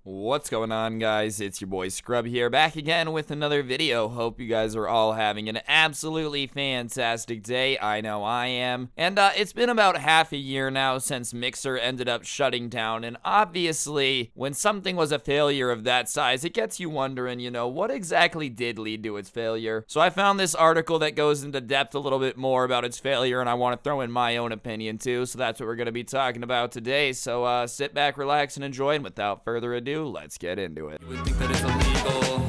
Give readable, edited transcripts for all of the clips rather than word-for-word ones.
What's going on, guys? It's your boy Scrub here, back again with another video. Hope you guys are all having an absolutely fantastic day. I know I am. And it's been about half a year now since Mixer ended up shutting down, and obviously, when something was a failure of that size, it gets you wondering, what exactly did lead to its failure? So I found this article that goes into depth a little bit more about its failure, and I want to throw in my own opinion too, so that's what we're going to be talking about today. So sit back, relax, and enjoy, and without further ado, let's get into it. You would think that it's illegal.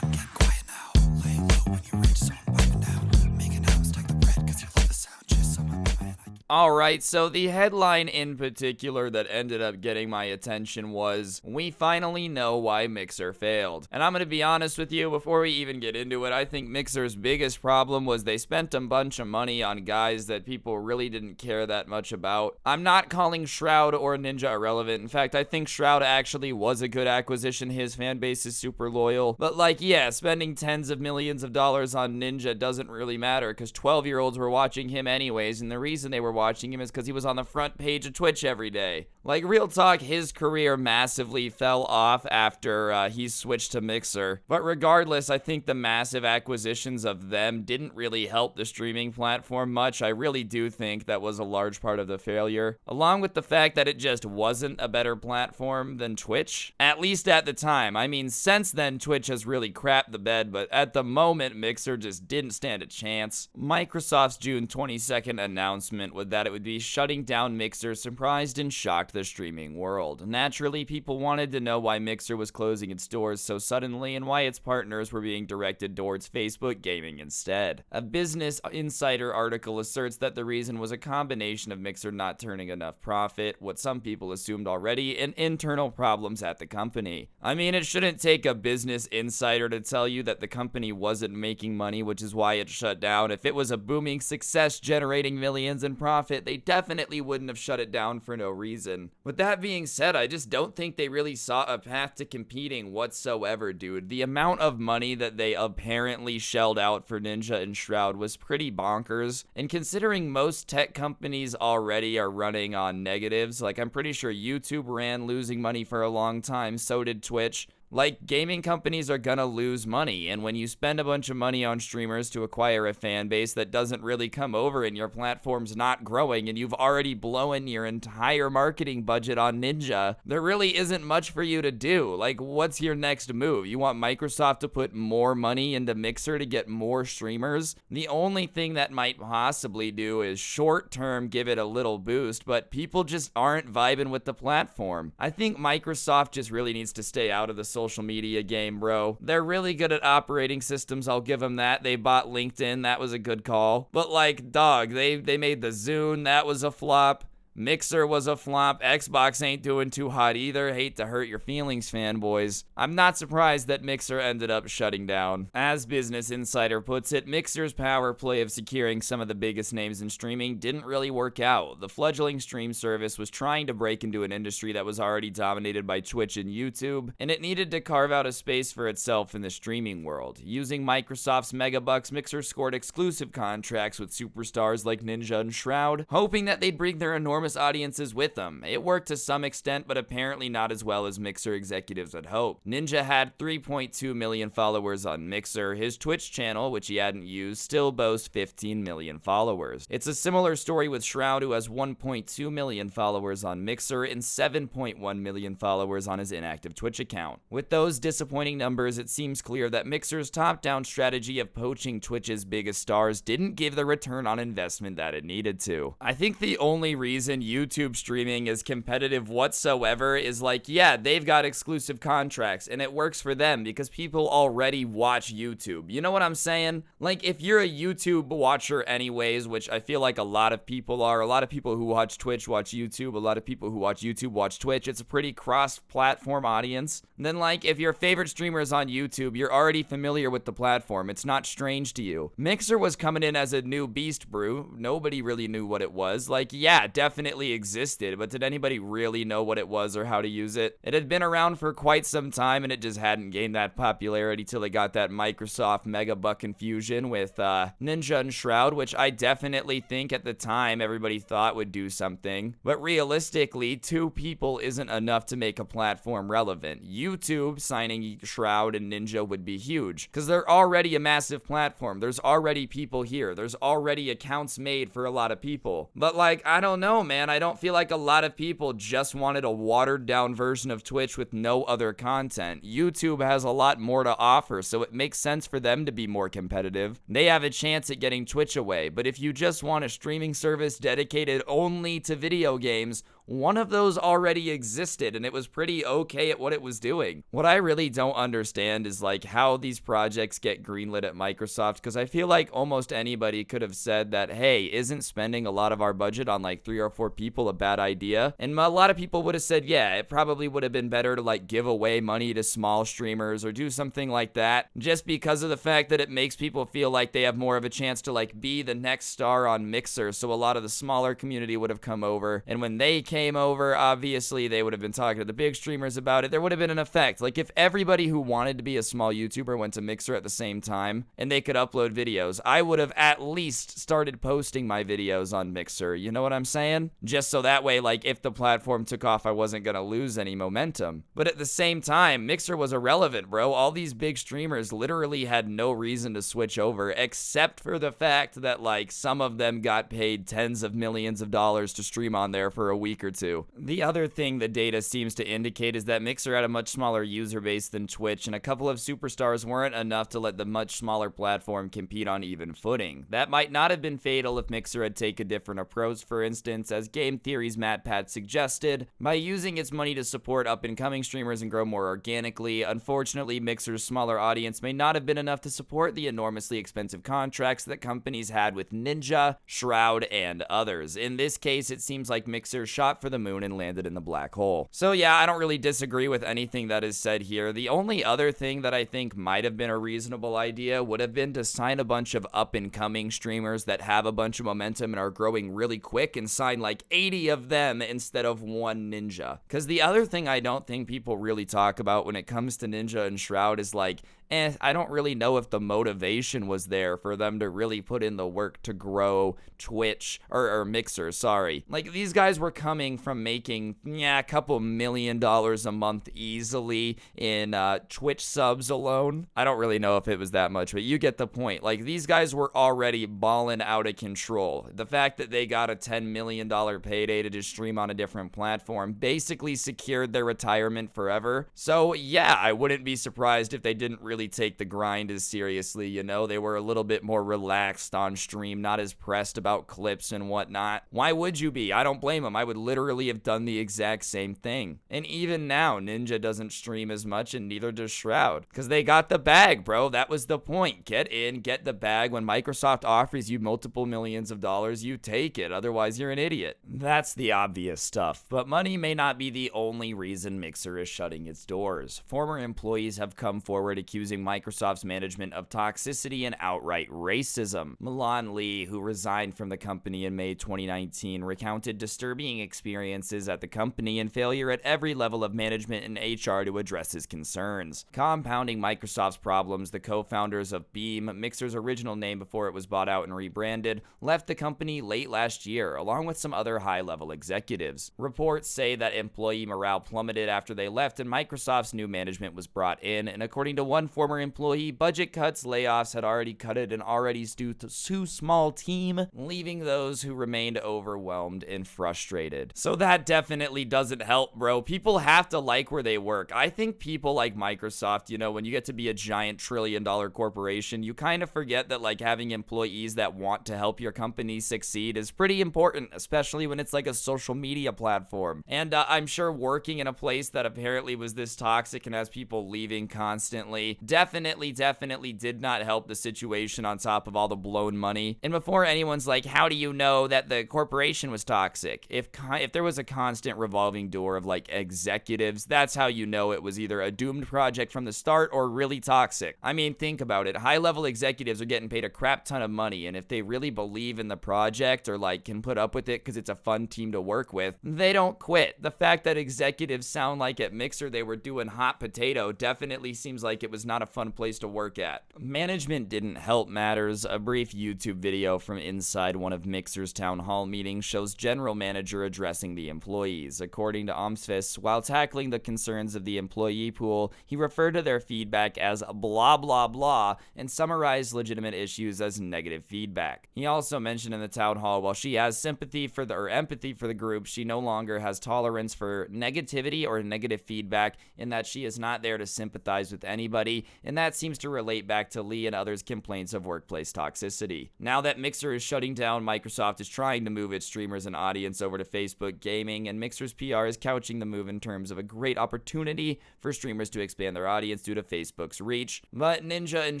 I'm getting quiet now. Lay low when you reach, so I'm piping down. Making out, stack the bread, cause you love the sound. Just so my man. Alright, so the headline in particular that ended up getting my attention was, "We finally know why Mixer failed." And I'm gonna be honest with you, before we even get into it, I think Mixer's biggest problem was they spent a bunch of money on guys that people really didn't care that much about. I'm not calling Shroud or Ninja irrelevant. In fact, I think Shroud actually was a good acquisition. His fan base is super loyal. But yeah, spending tens of millions of dollars on Ninja doesn't really matter, because 12-year-olds were watching him anyways, and the reason they were watching him is because he was on the front page of Twitch every day. Like, real talk, his career massively fell off after he switched to Mixer. But regardless, I think the massive acquisitions of them didn't really help the streaming platform much. I really do think that was a large part of the failure, along with the fact that it just wasn't a better platform than Twitch, at least at the time. I mean, since then, Twitch has really crapped the bed, but at the moment, Mixer just didn't stand a chance. Microsoft's June 22nd announcement was that it would be shutting down Mixer surprised and shocked the streaming world. Naturally, people wanted to know why Mixer was closing its doors so suddenly and why its partners were being directed towards Facebook gaming instead. A Business Insider article asserts that the reason was a combination of Mixer not turning enough profit, what some people assumed already, and internal problems at the company. I mean, it shouldn't take a Business Insider to tell you that the company wasn't making money, which is why it shut down. If it was a booming success generating millions in profit, they definitely wouldn't have shut it down for no reason. With that being said, I just don't think they really saw a path to competing whatsoever, dude. The amount of money that they apparently shelled out for Ninja and Shroud was pretty bonkers, and considering most tech companies already are running on negatives, like I'm pretty sure YouTube ran losing money for a long time, so did Twitch. Like, gaming companies are gonna lose money, and when you spend a bunch of money on streamers to acquire a fan base that doesn't really come over and your platform's not growing and you've already blown your entire marketing budget on Ninja, there really isn't much for you to do. Like, what's your next move? You want Microsoft to put more money into Mixer to get more streamers? The only thing that might possibly do is short-term give it a little boost, but people just aren't vibing with the platform. I think Microsoft just really needs to stay out of the social media game, bro. They're really good at operating systems, I'll give them that. They bought LinkedIn, that was a good call. But like, dog, they made the Zune, that was a flop. Mixer was a flop. Xbox ain't doing too hot either. Hate to hurt your feelings, fanboys. I'm not surprised that Mixer ended up shutting down. As Business Insider puts it, Mixer's power play of securing some of the biggest names in streaming didn't really work out. The fledgling stream service was trying to break into an industry that was already dominated by Twitch and YouTube, and it needed to carve out a space for itself in the streaming world. Using Microsoft's megabucks, Mixer scored exclusive contracts with superstars like Ninja and Shroud, hoping that they'd bring their enormous audiences with them. It worked to some extent, but apparently not as well as Mixer executives had hoped. Ninja had 3.2 million followers on Mixer. His Twitch channel, which he hadn't used, still boasts 15 million followers. It's a similar story with Shroud, who has 1.2 million followers on Mixer and 7.1 million followers on his inactive Twitch account. With those disappointing numbers, it seems clear that Mixer's top-down strategy of poaching Twitch's biggest stars didn't give the return on investment that it needed to. I think the only reason YouTube streaming is competitive whatsoever is like, yeah, they've got exclusive contracts and it works for them because people already watch YouTube. You know what I'm saying? Like, if you're a YouTube watcher anyways, which I feel like a lot of people are, a lot of people who watch Twitch watch YouTube, a lot of people who watch YouTube watch Twitch, it's a pretty cross-platform audience. And then, like, if your favorite streamer is on YouTube, you're already familiar with the platform. It's not strange to you. Mixer was coming in as a new beast brew. Nobody really knew what it was. Like, yeah, definitely definitely existed, but did anybody really know what it was or how to use it? It had been around for quite some time, and it just hadn't gained that popularity till it got that Microsoft Megabuck infusion with Ninja and Shroud, which I definitely think at the time everybody thought would do something. But realistically, 2 people isn't enough to make a platform relevant. YouTube signing Shroud and Ninja would be huge, because they're already a massive platform. There's already people here. There's already accounts made for a lot of people. But like, I don't know, man. I don't feel like a lot of people just wanted a watered down version of Twitch with no other content. YouTube has a lot more to offer, so it makes sense for them to be more competitive. They have a chance at getting Twitch away. But if you just want a streaming service dedicated only to video games, one of those already existed, and it was pretty okay at what it was doing. What I really don't understand is like how these projects get greenlit at Microsoft, because I feel like almost anybody could have said that, hey, isn't spending a lot of our budget on like 3 or 4 people a bad idea? And a lot of people would have said, yeah, it probably would have been better to like give away money to small streamers or do something like that, just because of the fact that it makes people feel like they have more of a chance to like be the next star on Mixer. So a lot of the smaller community would have come over, and when they came over, obviously they would have been talking to the big streamers about it. There would have been an effect. Like if everybody who wanted to be a small YouTuber went to Mixer at the same time and they could upload videos, I would have at least started posting my videos on Mixer. You know what I'm saying? Just so that way, like if the platform took off, I wasn't gonna lose any momentum. But at the same time, Mixer was irrelevant, bro. All these big streamers literally had no reason to switch over, except for the fact that like some of them got paid tens of millions of dollars to stream on there for a week or 2. The other thing the data seems to indicate is that Mixer had a much smaller user base than Twitch, and a couple of superstars weren't enough to let the much smaller platform compete on even footing. That might not have been fatal if Mixer had taken a different approach, for instance, as Game Theory's Matt Pat suggested, by using its money to support up-and-coming streamers and grow more organically. Unfortunately, Mixer's smaller audience may not have been enough to support the enormously expensive contracts that companies had with Ninja, Shroud, and others. In this case, it seems like Mixer shot for the moon and landed in the black hole. So yeah, I don't really disagree with anything that is said here. The only other thing that I think might have been a reasonable idea would have been to sign a bunch of up-and-coming streamers that have a bunch of momentum and are growing really quick, and sign like 80 of them instead of one Ninja. Because the other thing I don't think people really talk about when it comes to Ninja and Shroud is like, I don't really know if the motivation was there for them to really put in the work to grow Twitch, or Mixer, sorry. Like, these guys were coming from making, a couple $1 million a month easily in Twitch subs alone. I don't really know if it was that much, but you get the point. Like, these guys were already balling out of control. The fact that they got a $10 million payday to just stream on a different platform basically secured their retirement forever. So, yeah, I wouldn't be surprised if they didn't really take the grind as seriously, you know? They were a little bit more relaxed on stream, not as pressed about clips and whatnot. Why would you be? I don't blame them. I would literally have done the exact same thing. And even now, Ninja doesn't stream as much, and neither does Shroud. Because they got the bag, bro. That was the point. Get in, get the bag. When Microsoft offers you multiple millions of dollars, you take it. Otherwise, you're an idiot. That's the obvious stuff. But money may not be the only reason Mixer is shutting its doors. Former employees have come forward accusing Microsoft's management of toxicity and outright racism. Milan Lee, who resigned from the company in May 2019, recounted disturbing experiences at the company and failure at every level of management and HR to address his concerns. Compounding Microsoft's problems, the co-founders of Beam, Mixer's original name before it was bought out and rebranded, left the company late last year, along with some other high-level executives. Reports say that employee morale plummeted after they left and Microsoft's new management was brought in, and according to one former employee, budget cuts, layoffs had already cutted an already too small team, leaving those who remained overwhelmed and frustrated. So that definitely doesn't help, bro. People have to like where they work. I think people like Microsoft, you know, when you get to be a giant trillion-dollar corporation, you kind of forget that like having employees that want to help your company succeed is pretty important, especially when it's like a social media platform. And I'm sure working in a place that apparently was this toxic and has people leaving constantly, definitely did not help the situation on top of all the blown money. And before anyone's like, how do you know that the corporation was toxic? If there was a constant revolving door of like executives, that's how you know it was either a doomed project from the start or really toxic. I mean, think about it. High-level executives are getting paid a crap ton of money, and if they really believe in the project or like can put up with it because it's a fun team to work with, they don't quit. The fact that executives sound like at Mixer they were doing hot potato definitely seems like it was not a fun place to work at. Management didn't help matters. A brief YouTube video from inside one of Mixer's town hall meetings shows general manager addressing the employees. According to Omsfis, while tackling the concerns of the employee pool, he referred to their feedback as blah blah blah and summarized legitimate issues as negative feedback. He also mentioned in the town hall while she has empathy for the group, she no longer has tolerance for negativity or negative feedback, in that she is not there to sympathize with anybody, and that seems to relate back to Lee and others' complaints of workplace toxicity. Now that Mixer is shutting down, Microsoft is trying to move its streamers and audience over to Facebook Gaming, and Mixer's PR is couching the move in terms of a great opportunity for streamers to expand their audience due to Facebook's reach. But Ninja and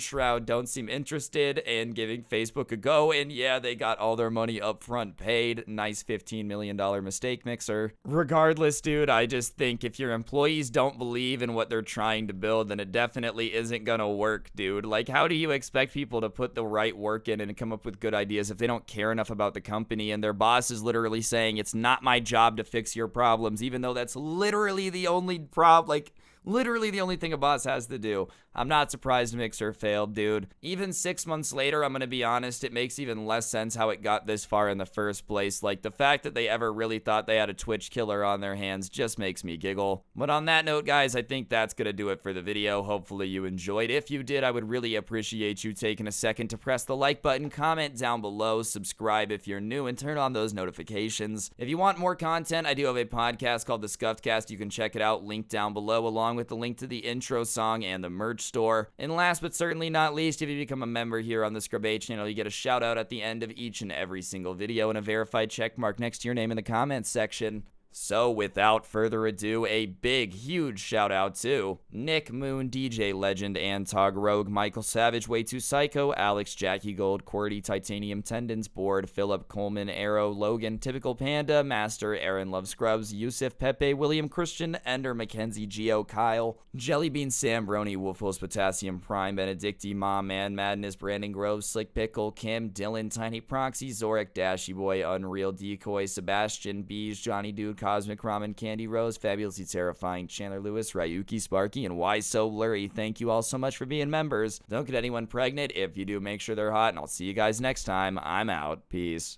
Shroud don't seem interested in giving Facebook a go, and yeah, they got all their money upfront paid. Nice $15 million mistake, Mixer. Regardless, dude, I just think if your employees don't believe in what they're trying to build, then it definitely isn't gonna work, dude. Like, how do you expect people to put the right work in and come up with good ideas if they don't care enough about the company and their boss is literally saying it's not my job to fix your problems, even though that's literally the only literally the only thing a boss has to do. I'm not surprised Mixer failed, dude. Even 6 months later, I'm gonna be honest, it makes even less sense how it got this far in the first place. Like, the fact that they ever really thought they had a Twitch killer on their hands just makes me giggle. But on that note, guys, I think that's gonna do it for the video. Hopefully you enjoyed. If you did, I would really appreciate you taking a second to press the like button, comment down below, subscribe if you're new, and turn on those notifications. If you want more content, I do have a podcast called the SKUFFED. You can check it out, link down below, along with the link to the intro song and the merch store. And last but certainly not least, if you become a member here on the Scrubae channel, you get a shout out at the end of each and every single video and a verified check mark next to your name in the comments section. So without further ado, a big, huge shout out to Nick Moon, DJ Legend, Antog Rogue, Michael Savage, Way Too Psycho, Alex, Jackie Gold, QWERTY, Titanium Tendons, Board, Philip, Coleman, Arrow, Logan, Typical Panda, Master, Aaron Love Scrubs, Yusuf, Pepe, William Christian, Ender, Mackenzie, Geo, Kyle, Jellybean, Sam, Brony, Wolfos, Potassium, Prime, Benedicti, Mom, Man, Madness, Brandon Groves, Slick Pickle, Kim, Dylan, Tiny Proxy, Zorik, Dashy Boy, Unreal, Decoy, Sebastian, Bees, Johnny Dude, Cosmic Ramen, Candy Rose, Fabulously Terrifying, Chandler Lewis, Ryuki, Sparky, and Why So Blurry. Thank you all so much for being members. Don't get anyone pregnant. If you do, make sure they're hot, and I'll see you guys next time. I'm out. Peace.